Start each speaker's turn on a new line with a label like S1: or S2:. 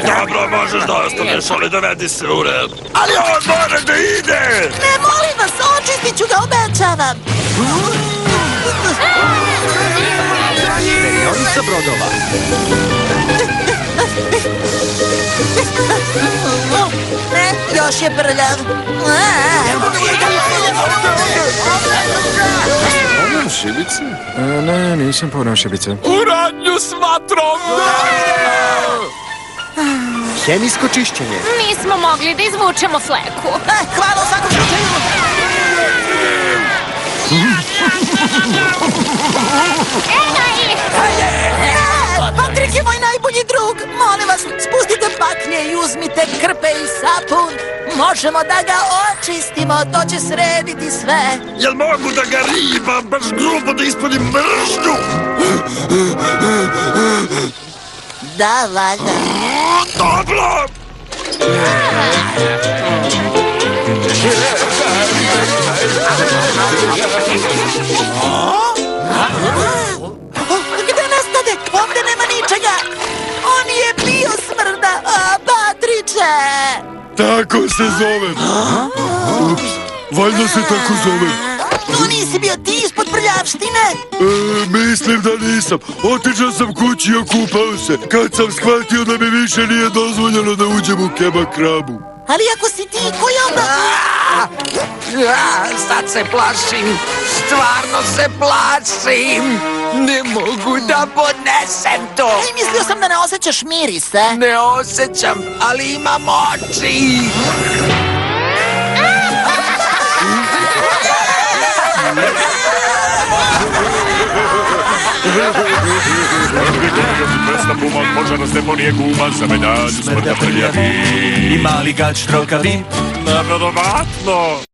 S1: Dobro, možeš da ostaneš, ali dovedi se u red. Ali on mora da ide!
S2: Ne, molim vas, očistit ću ga, obećavam.
S3: Perionica brodova.
S2: Još je prljav.
S4: Poneo šibice?
S3: Ne, nisam poneo šibice.
S4: U radnju s vatrom!
S3: Hemijsko čišćenje.
S5: Nismo mogli da izvučemo fleku.
S2: Hvala u svakom slučaju.
S5: Eno ih!
S2: Patrik je moj najbolji drug. Molim vas, spustite baknje i uzmite krpe i sapun. Možemo da ga očistimo, to će srediti sve.
S1: Jel mogu da ga ribam, baš grubo da ispadim mržnju?
S2: Da, valjda.
S1: Dobro!
S2: Gde nastade? Ovde nema ničega. On je bio smrda. Patriče!
S4: Tako se zovem. Ups, valjda se tako zovem.
S2: To nisi bio ti ispod prljavštine?
S4: Mislim da nisam. Otišao sam kući i okupao se. Kad sam shvatio da mi više nije dozvoljeno da uđem u kebab krabu.
S2: Ali ako si ti, ko je onda?
S6: Sad se plašim, stvarno se plašim. Ne mogu da podnesem to.
S2: Ej, mislio sam da ne osjećaš mirise.
S6: Ne osjećam, ali imam oči.
S1: Presna puma, požara s deponije guma, za medalju smrda prljavi.
S3: I mali gač trokavi.
S1: Nevjerovatno!